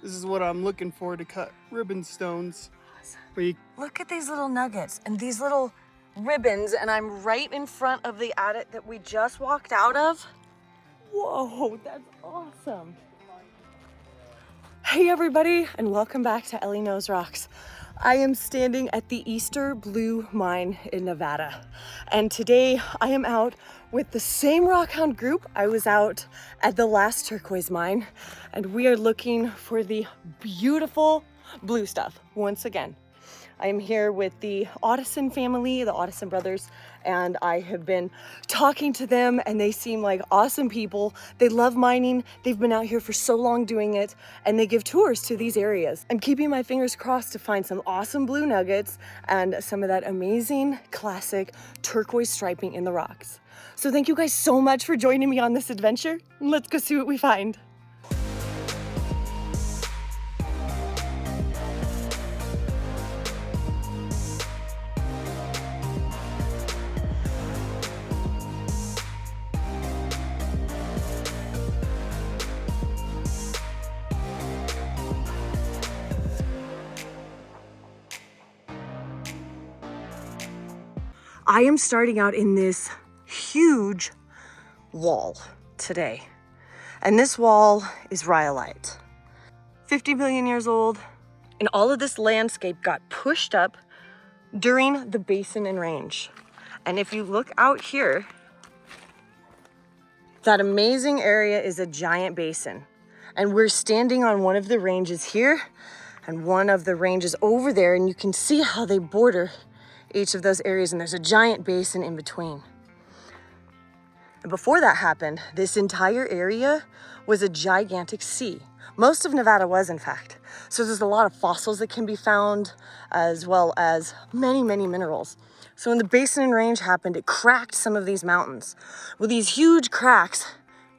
This is what I'm looking for to cut ribbon stones. Look at these little nuggets and these little ribbons, and I'm right in front of the adit that we just walked out of. Whoa, that's awesome. Hey everybody, and welcome back to Ellie Knows Rocks. I am standing at the Easter Blue Mine in Nevada. And today I am out with the same rockhound group I was out at the last Turquoise mine. And we are looking for the beautiful blue stuff once again. I am here with the Otteson family, the Otteson Brothers, and I have been talking to them and they seem like awesome people. They love mining. They've been out here for so long doing it, and they give tours to these areas. I'm keeping my fingers crossed to find some awesome blue nuggets and some of that amazing classic turquoise striping in the rocks. So thank you guys so much for joining me on this adventure. Let's go see what we find. I am starting out in this huge wall today. And this wall is rhyolite. 50 million years old. And all of this landscape got pushed up during the basin and range. And if you look out here, that amazing area is a giant basin. And we're standing on one of the ranges here and one of the ranges over there, and you can see how they border each of those areas, and there's a giant basin in between. And before that happened, this entire area was a gigantic sea. Most of Nevada was, in fact. So there's a lot of fossils that can be found, as well as many, many minerals. So when the basin and range happened, it cracked some of these mountains. Well, these huge cracks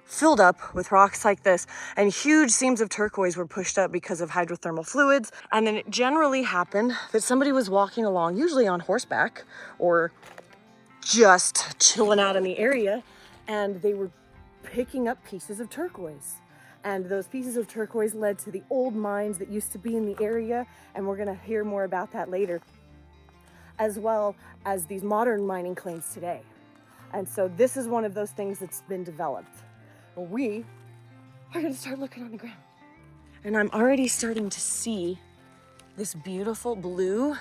filled up with rocks like this, and huge seams of turquoise were pushed up because of hydrothermal fluids. And then it generally happened that somebody was walking along, usually on horseback or just chilling out in the area, and they were picking up pieces of turquoise. And those pieces of turquoise led to the old mines that used to be in the area, and we're gonna hear more about that later, as well as these modern mining claims today. And so this is one of those things that's been developed. We are gonna start looking on the ground. And I'm already starting to see this beautiful blue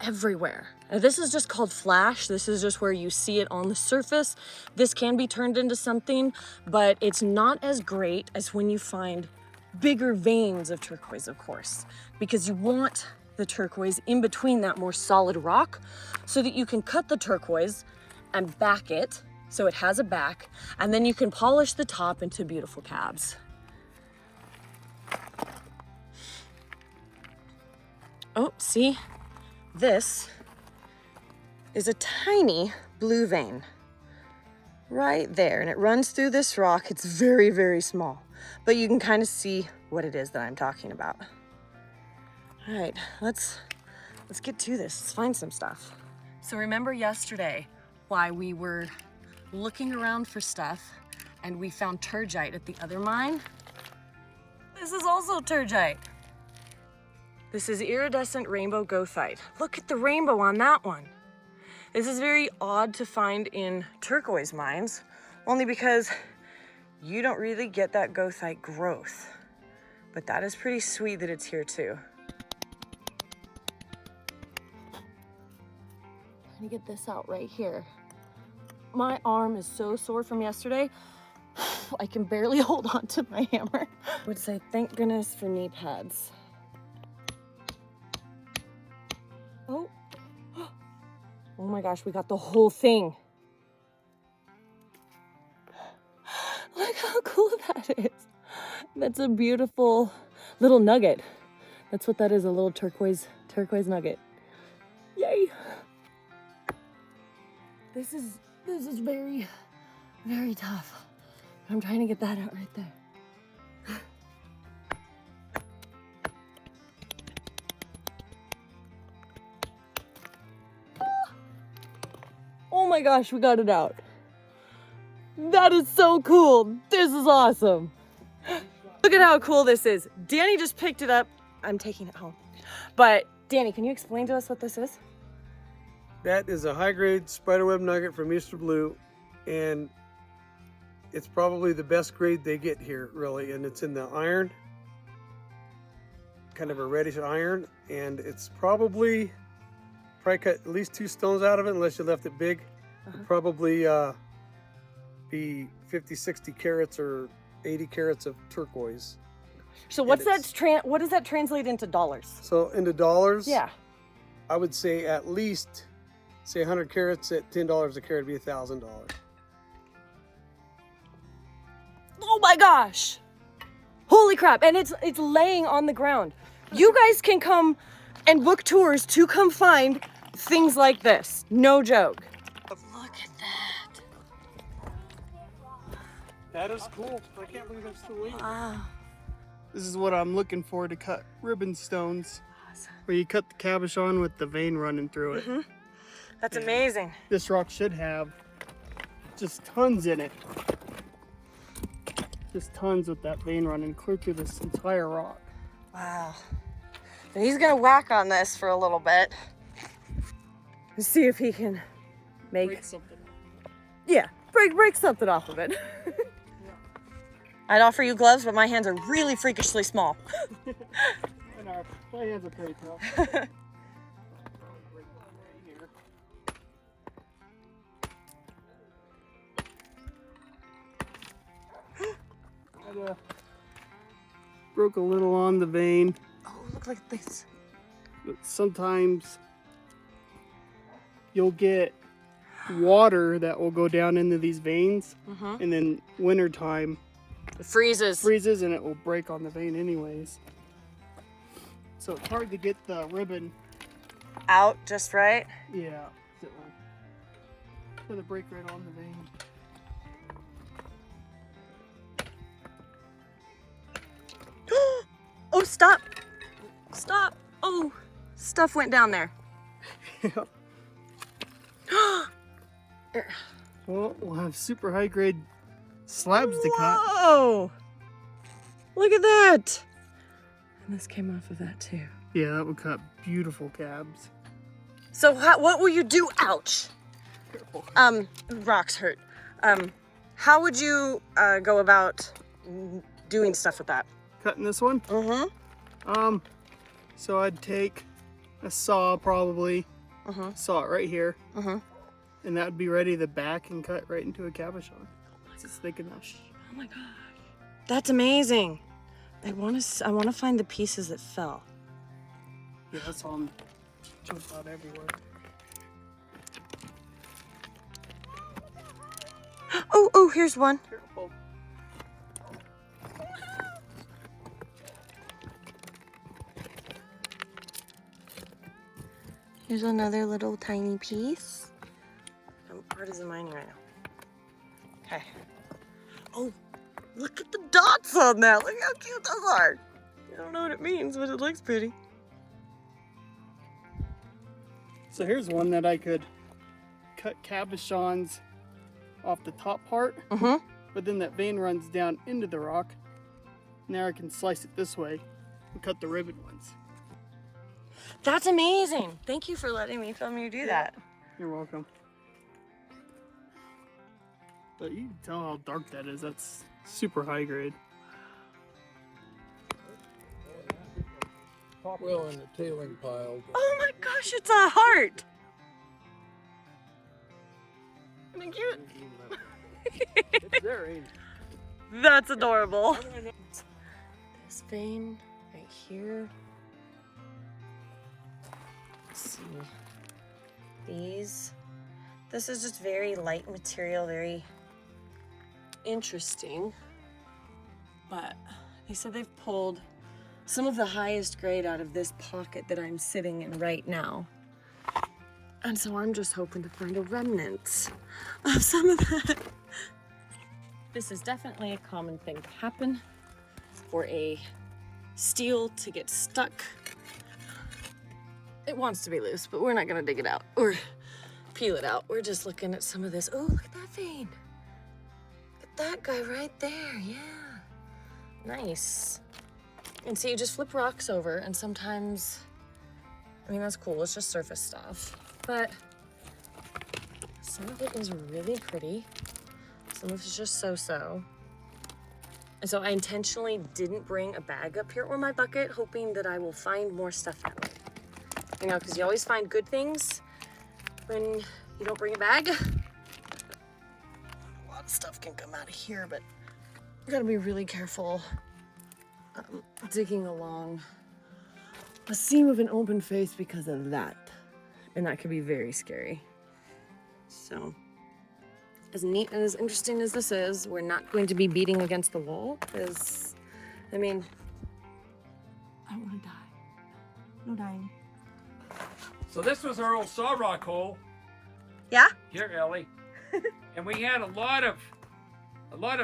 everywhere. Now, this is just called flash. This is just where you see it on the surface. This can be turned into something, but it's not as great as when you find bigger veins of turquoise, of course, because you want the turquoise in between that more solid rock so that you can cut the turquoise and back it so it has a back, and then you can polish the top into beautiful cabs. Oh, see? This is a tiny blue vein right there, and it runs through this rock. It's very, very small, but you can kind of see what it is that I'm talking about. All right, let's get to this. Let's find some stuff. So remember yesterday why we were looking around for stuff and we found turgite at the other mine? This is also turgite. This is iridescent rainbow goethite. Look at the rainbow on that one. This is very odd to find in turquoise mines, only because you don't really get that goethite growth. But that is pretty sweet that it's here too. Trying to get this out right here. My arm is so sore from yesterday, I can barely hold on to my hammer. I would say thank goodness for knee pads. Oh, oh my gosh, we got the whole thing. Look how cool that is. That's a beautiful little nugget. That's what that is, a little turquoise nugget. Yay. This is very, very tough. I'm trying to get that out right there. Oh my gosh, we got it out. That is so cool. This is awesome. Look at how cool this is. Danny just picked it up. I'm taking it home. But Danny, can you explain to us what this is? That is a high-grade spiderweb nugget from Easter Blue, and it's probably the best grade they get here, really. And it's in the iron, kind of a reddish iron, and it's probably cut at least 2 stones out of it, unless you left it big. It'd probably be 50, 60 carats or 80 carats of turquoise. So what does that translate into dollars? So into dollars, Yeah. I would say at least, say 100 carats at $10 a carat would be $1,000. Oh my gosh. Holy crap. And it's laying on the ground. You guys can come and book tours to come find things like this. No joke. Look at that. That is cool. I can't believe that's still laying. Wow. This is what I'm looking for to cut ribbon stones. Awesome. Where you cut the cabochon with the vein running through it. Mm-hmm. That's amazing. This rock should have just tons in it. Just tons with that vein running clear through this entire rock. Wow. And he's gonna whack on this for a little bit. And see if he can Break something. Yeah, break something off of it. I'd offer you gloves, but my hands are really freakishly small. And my hands are pretty tough. Broke a little on the vein. Oh, look like this. But sometimes you'll get water that will go down into these veins, and then wintertime It freezes. and it will break on the vein anyways. So it's hard to get the ribbon Out just right. Yeah, it will break right on the vein. Oh, stop. Stop. Oh, stuff went down there. Yeah. Well, we'll have super high grade slabs to cut. Whoa! Look at that. And this came off of that too. Yeah, that would cut beautiful cabs. So what will you do? Ouch. Careful. Rocks hurt. How would you go about doing stuff with that? Cutting this one? So I'd take a saw probably, saw it right here, and that would be ready to back and cut right into a cabochon. It's thick enough. Oh my gosh. That's amazing. I want to find the pieces that fell. Yeah, that's on. Jumps out everywhere. Oh, here's one. Careful. Here's another little tiny piece. I'm artisan mining right now. Okay. Oh, look at the dots on that. Look how cute those are. I don't know what it means, but it looks pretty. So here's one that I could cut cabochons off the top part, but then that vein runs down into the rock. Now I can slice it this way and cut the ribbon ones. That's amazing. Thank you for letting me film you do that. You're welcome. But you can tell how dark that is. That's super high grade. Well, in the tailing pile. Oh my gosh, it's a heart. Isn't it cute? It's there, ain't it? That's adorable. This vein right here. Let's see. These. This is just very light material, very interesting. But they said they've pulled some of the highest grade out of this pocket that I'm sitting in right now. And so I'm just hoping to find a remnant of some of that. This is definitely a common thing to happen for a steel to get stuck. It wants to be loose, but we're not gonna dig it out or peel it out. We're just looking at some of this. Oh, look at that vein. Look at that guy right there, yeah. Nice. And so you just flip rocks over, and sometimes, I mean, that's cool. It's just surface stuff. But some of it is really pretty. Some of it's just so-so. And so I intentionally didn't bring a bag up here or my bucket, hoping that I will find more stuff that way. You know, because you always find good things when you don't bring a bag. A lot of stuff can come out of here, but you gotta be really careful digging along a seam of an open face because of that. And that can be very scary. So, as neat and as interesting as this is, we're not going to be beating against the wall because, I mean, I don't want to die. No dying. So this was our old saw rock hole. Yeah? Here, Ellie. And we had a lot of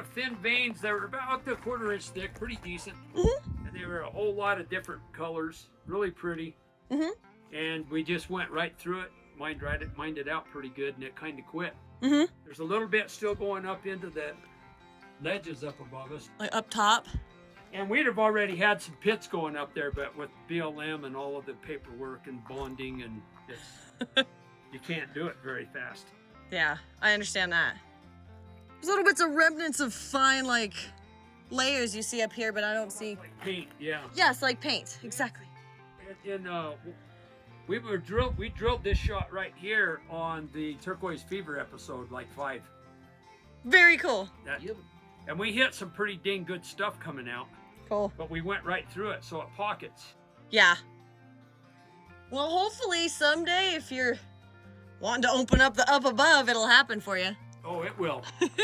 thin veins that were about a 1/4 inch thick, pretty decent. And they were a whole lot of different colors, really pretty. And we just went right through it, mined it out pretty good, and it kind of quit. There's a little bit still going up into the ledges up above us. Like up top? And we'd have already had some pits going up there, but with BLM and all of the paperwork and bonding, and it's, you can't do it very fast. Yeah, I understand that. There's little bits of remnants of fine, like, layers you see up here, but I don't see. Like paint, yeah. Yes, like paint, exactly. And we drilled this shot right here on the Turquoise Fever episode, like 5. Very cool. And we hit some pretty dang good stuff coming out. Cool. But we went right through it, so it pockets. Yeah. Well, hopefully someday, if you're wanting to open up the up above, it'll happen for you. Oh, it will.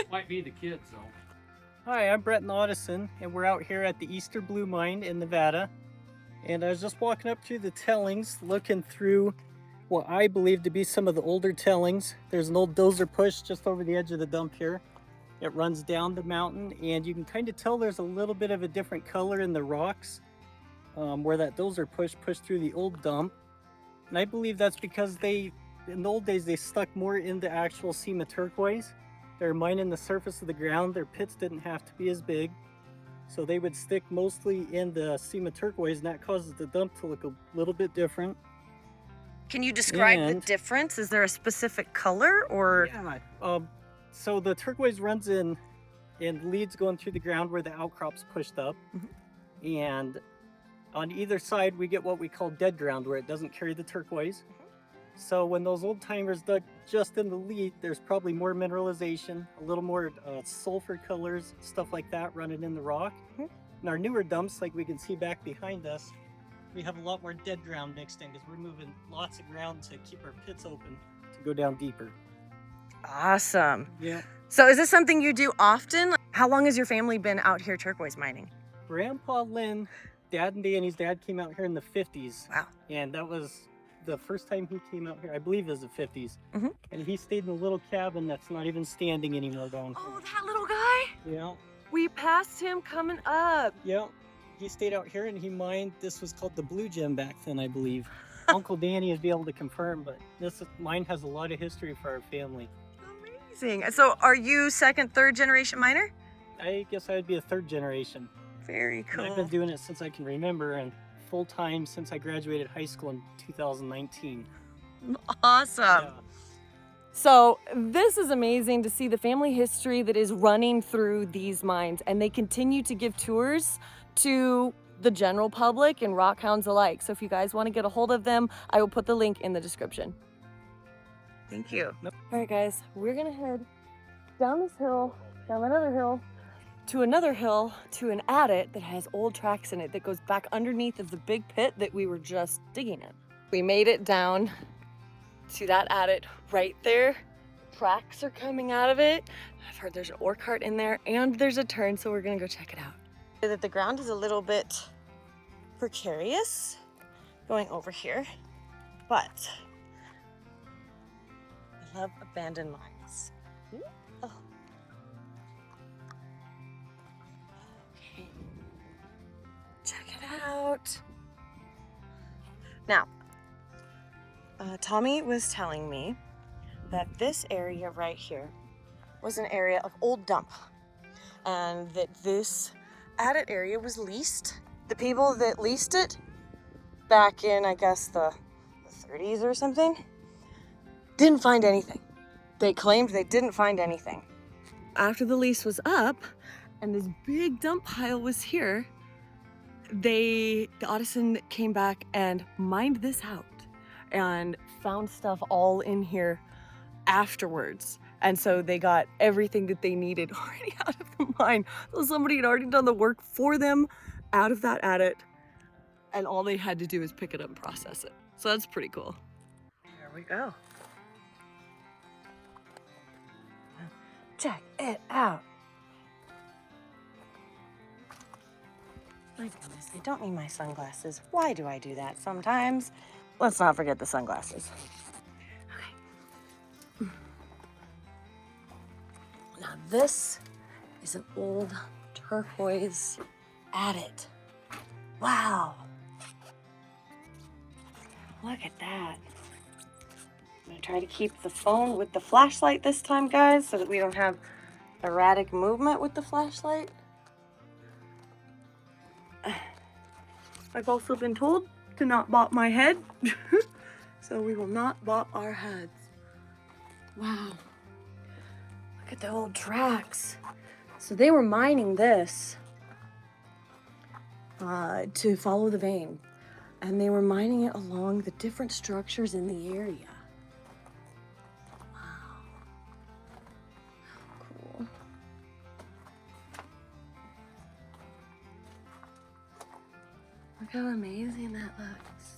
Might be the kids, though. Hi, I'm Brett and Otteson, and we're out here at the Easter Blue Mine in Nevada. And I was just walking up through the tellings, looking through what I believe to be some of the older tellings. There's an old dozer push just over the edge of the dump here. It runs down the mountain, and you can kind of tell there's a little bit of a different color in the rocks where that dozer pushed through the old dump. And I believe that's because in the old days, they stuck more in the actual seam of turquoise. They're mining the surface of the ground. Their pits didn't have to be as big. So they would stick mostly in the seam of turquoise, and that causes the dump to look a little bit different. Can you describe the difference? Is there a specific color or? Yeah. So the turquoise runs in leads going through the ground where the outcrops pushed up. And on either side, we get what we call dead ground, where it doesn't carry the turquoise. So when those old timers dug just in the lead, there's probably more mineralization, a little more sulfur colors, stuff like that running in the rock. In our newer dumps, like we can see back behind us, we have a lot more dead ground mixed in because we're moving lots of ground to keep our pits open to go down deeper. Awesome. Yeah. So is this something you do often? How long has your family been out here turquoise mining? Grandpa Lynn, Dad and Danny's dad came out here in the 50s. Wow. And that was the first time he came out here, I believe, is the 50s. And he stayed in a little cabin that's not even standing anymore down here. Oh, that little guy? Yeah. We passed him coming up. Yeah. He stayed out here and he mined. This was called the Blue Gem back then, I believe. Uncle Danny would be able to confirm, but this mine has a lot of history for our family. Amazing. So are you second, third generation miner? I guess I would be a 3rd generation. Very cool. And I've been doing it since I can remember, and full-time since I graduated high school in 2019. Awesome. Yeah. So this is amazing to see the family history that is running through these mines, and they continue to give tours to the general public and rock hounds alike. So if you guys want to get a hold of them, I will put the link in the description. Thank you. Nope. All right, guys, we're gonna head down this hill, down another hill, to another hill, to an adit that has old tracks in it that goes back underneath of the big pit that we were just digging in. We made it down to that adit right there. Tracks are coming out of it. I've heard there's an ore cart in there and there's a turn, so we're gonna go check it out. That the ground is a little bit precarious going over here, but I love abandoned mines. Oh. Okay. Check it out. Now, Tommy was telling me that this area right here was an area of old dump, and that this adit area was leased. The people that leased it back in, I guess, the 30s or something, didn't find anything. They claimed they didn't find anything. After the lease was up and this big dump pile was here, the Otteson came back and mined this out and found stuff all in here afterwards. And so they got everything that they needed already out of the mine. So somebody had already done the work for them out of that adit, and all they had to do is pick it up and process it. So that's pretty cool. There we go. Check it out. My goodness, I don't need my sunglasses. Why do I do that sometimes? Let's not forget the sunglasses. Okay. Now this is an old turquoise adit. Wow. Look at that. I'm gonna try to keep the phone with the flashlight this time, guys, so that we don't have erratic movement with the flashlight. I've also been told to not bop my head, so we will not bop our heads. Wow. Look at the old tracks. So they were mining this to follow the vein, and they were mining it along the different structures in the area. Wow. Cool. Look how amazing that looks.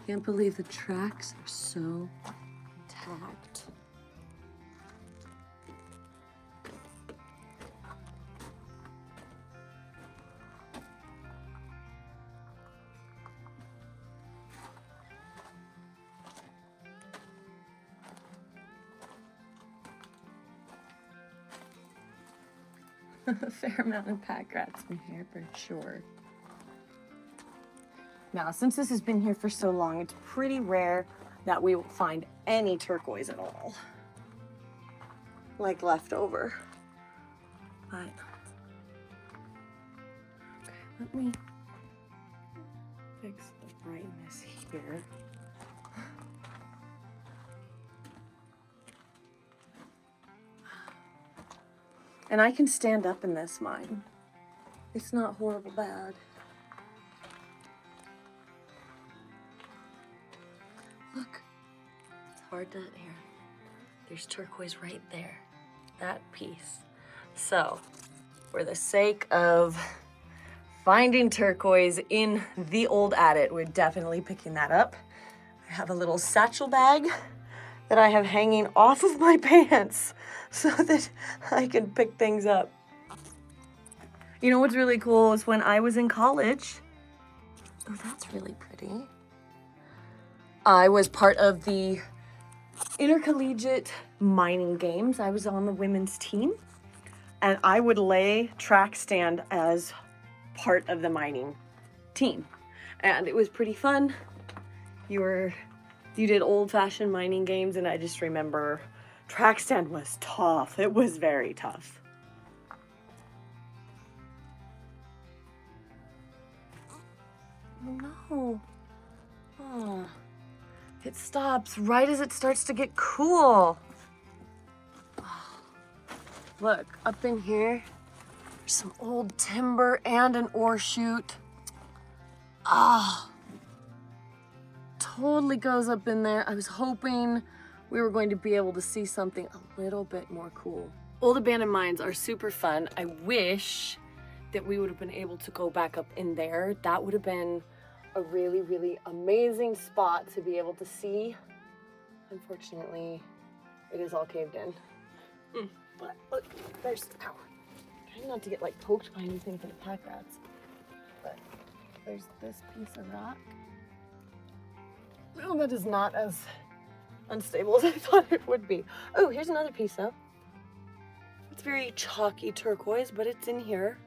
Can't believe the tracks are so intact. A fair amount of pack rats in here for sure. Now, since this has been here for so long, it's pretty rare that we will find any turquoise at all, like left over. But, okay, let me fix the brightness here. And I can stand up in this mine. It's not horrible bad. Look, it's hard to hear. There's turquoise right there, that piece. So, for the sake of finding turquoise in the old adit, we're definitely picking that up. I have a little satchel bag that I have hanging off of my pants so that I can pick things up. You know what's really cool is when I was in college, oh, that's really pretty. I was part of the intercollegiate mining games. I was on the women's team, and I would lay track stand as part of the mining team. And it was pretty fun. You did old-fashioned mining games, and I just remember track stand was tough. It was very tough. Oh no. Oh. It stops right as it starts to get cool. Oh. Look, up in here, there's some old timber and an ore chute. Ah. Totally goes up in there. I was hoping we were going to be able to see something a little bit more cool. Old abandoned mines are super fun. I wish that we would have been able to go back up in there. That would have been a really, really amazing spot to be able to see. Unfortunately, it is all caved in. But look, there's the power. Trying not to get like poked by anything for the pack rats. But there's this piece of rock. Well, that is not as unstable as I thought it would be. Oh, here's another piece though. It's very chalky turquoise, but it's in here.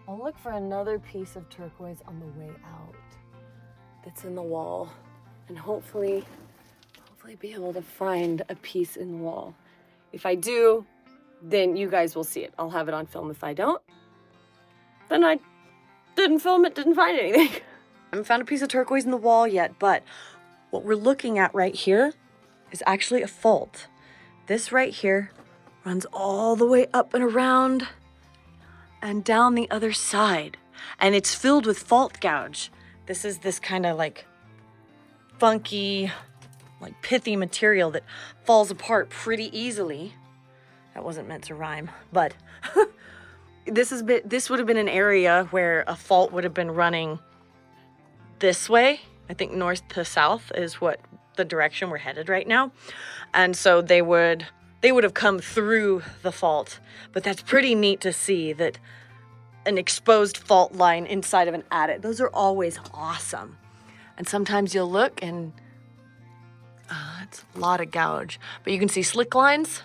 I'll look for another piece of turquoise on the way out that's in the wall, and hopefully be able to find a piece in the wall. If I do, then you guys will see it. I'll have it on film. If I don't, then I didn't film it, didn't find anything. I haven't found a piece of turquoise in the wall yet, but what we're looking at right here is actually a fault. This right here runs all the way up and around and down the other side. And it's filled with fault gouge. This is this kind of like funky, like pithy material that falls apart pretty easily. That wasn't meant to rhyme, but this would have been an area where a fault would have been running this way. I think north to south is what the direction we're headed right now. And so they would have come through the fault. But that's pretty neat to see that an exposed fault line inside of an adit. Those are always awesome. And sometimes you'll look and it's a lot of gouge. But you can see slick lines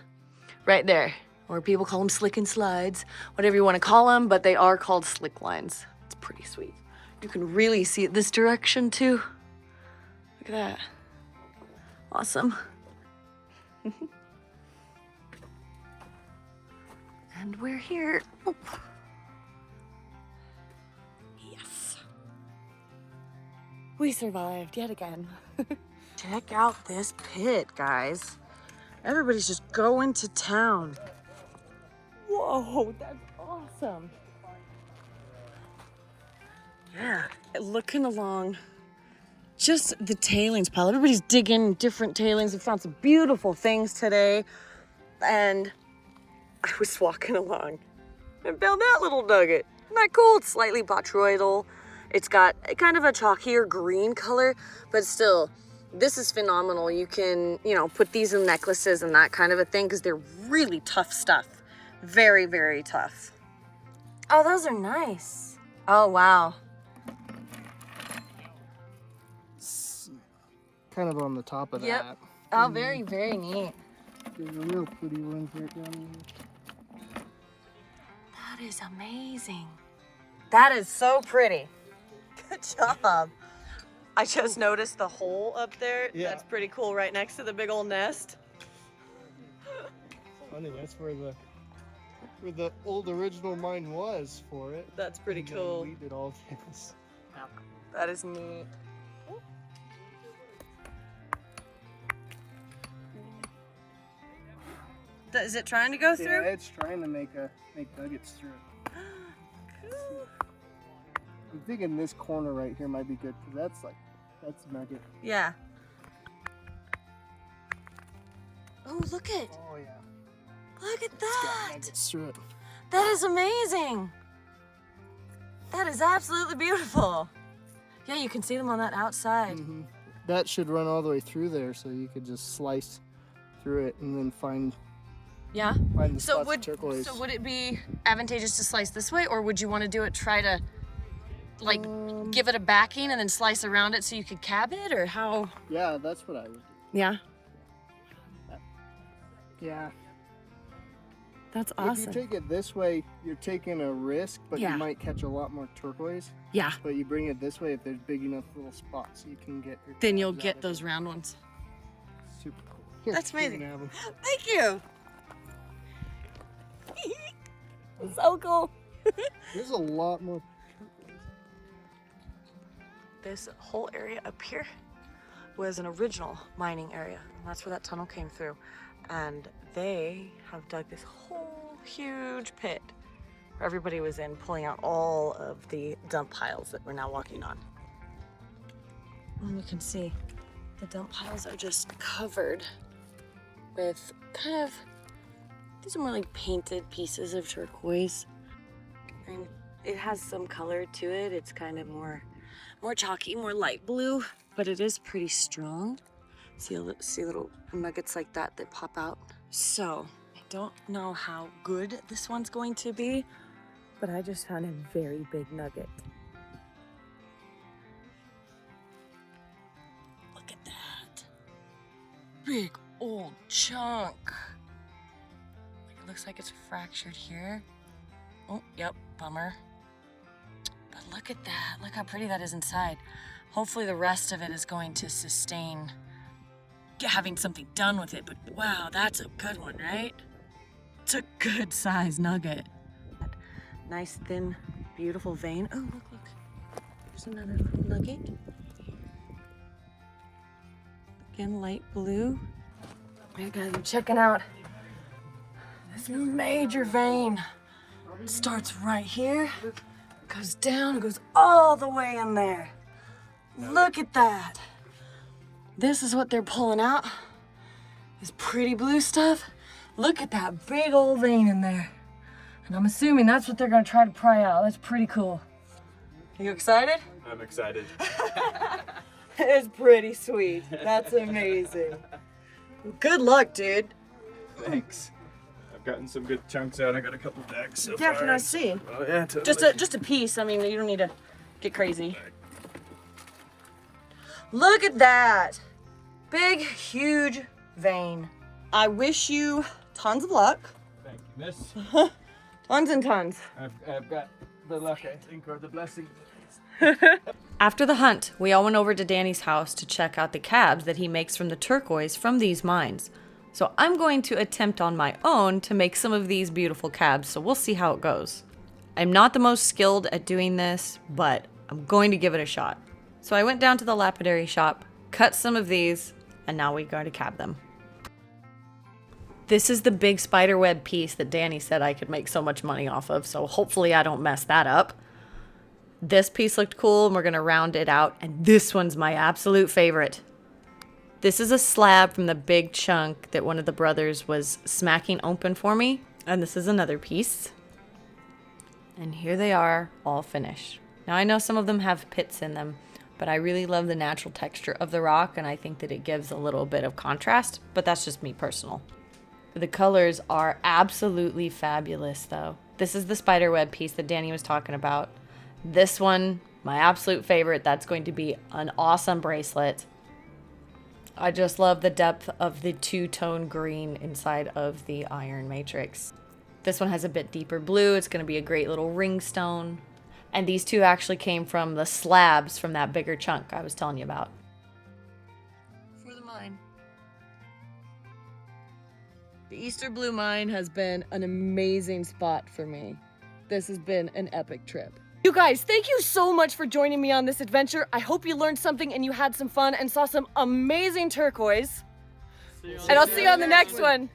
right there. Or people call them slick and slides, whatever you want to call them, but they are called slick lines. It's pretty sweet. You can really see it this direction too. Look at that. Awesome. And we're here. Oh. Yes. We survived yet again. Check out this pit, guys. Everybody's just going to town. Whoa, that's awesome. Yeah, looking along just the tailings pile. Everybody's digging different tailings. We found some beautiful things today. And I was walking along and found that little nugget. Isn't that cool? It's slightly botryoidal. It's got kind of a chalkier green color, but still, this is phenomenal. You can, put these in necklaces and that kind of a thing because they're really tough stuff. Very, very tough. Oh, those are nice. Oh, wow. Kind of on the top of that. Oh, very, very neat. There's a real pretty one right down here. That is amazing. That is so pretty. Good job. I just noticed the hole up there. Yeah. That's pretty cool, right next to the big old nest. Funny, that's where the old original mine was for it. That's pretty And then cool. We did all this. That is neat. Is it trying to go through? Yeah, it's trying to make nuggets through it. Cool. I'm thinking this corner right here might be good because that's a nugget. Yeah. Oh, look at Oh yeah. look at It's got that. nuggets through it. That is amazing. That is absolutely beautiful. Yeah, you can see them on that outside. Mm-hmm. That should run all the way through there, so you could just slice through it and then find Yeah. the So spots of turquoise. would it be advantageous to slice this way, or would you want to do it? Try to like give it a backing and then slice around it so you could cab it, or how? Yeah, that's what I would do. Yeah. Yeah. That's If you take it this way, you're taking a risk, but Yeah. you might catch a lot more turquoise. Yeah. But you bring it this way, if there's big enough little spots, you can get your Then you'll crabs out get of those it. round ones. Super cool. Here, That's you can amazing. have 'em. Thank you. So cool. There's a lot more turquoise. This whole area up here was an original mining area. And that's where that tunnel came through. And they have dug this whole huge pit where everybody was in, pulling out all of the dump piles that we're now walking on. And you can see the dump piles are just covered with kind of, these are more like painted pieces of turquoise. And it has some color to it. It's kind of more chalky, more light blue, but it is pretty strong. See little nuggets like that pop out. So I don't know how good this one's going to be, but I just found a very big nugget. Look at that. Big old chunk. It looks like it's fractured here. Oh, yep, bummer. But look at that. Look how pretty that is inside. Hopefully the rest of it is going to sustain having something done with it. But wow, that's a good one, right? That's a good size nugget. Nice, thin, beautiful vein. Oh, look, look. There's another little nugget. Again, light blue. Hey guys, I'm checking out this major vein. It starts right here, goes down, it goes all the way in there. Look at that. This is what they're pulling out. This pretty blue stuff. Look at that big old vein in there. And I'm assuming that's what they're gonna try to pry out. That's pretty cool. Are you excited? I'm excited. It's pretty sweet. That's amazing. Good luck, dude. Thanks. I've gotten some good chunks out. I got a couple bags so Yeah, far. can I see? Oh yeah, totally. Just a piece. I mean, you don't need to get crazy. Look at that. Big, huge vein. I wish you tons of luck. Thank you, miss. Tons and tons. I've got the luck, I think, or the blessing. After the hunt, we all went over to Danny's house to check out the cabs that he makes from the turquoise from these mines. So I'm going to attempt on my own to make some of these beautiful cabs, so we'll see how it goes. I'm not the most skilled at doing this, but I'm going to give it a shot. So I went down to the lapidary shop, cut some of these, and now we're going to cab them. This is the big spiderweb piece that Danny said I could make so much money off of, so hopefully I don't mess that up. This piece looked cool, and we're going to round it out, and this one's my absolute favorite. This is a slab from the big chunk that one of the brothers was smacking open for me, and this is another piece. And here they are, all finished. Now I know some of them have pits in them, but I really love the natural texture of the rock, and I think that it gives a little bit of contrast, but that's just me personal. The colors are absolutely fabulous, though. This is the spiderweb piece that Danny was talking about. This one, my absolute favorite, that's going to be an awesome bracelet. I just love the depth of the two-tone green inside of the iron matrix. This one has a bit deeper blue. It's going to be a great little ring stone. And these two actually came from the slabs from that bigger chunk I was telling you about. For the mine. The Easter Blue Mine has been an amazing spot for me. This has been an epic trip. You guys, thank you so much for joining me on this adventure. I hope you learned something and you had some fun and saw some amazing turquoise. And I'll see you on the next one.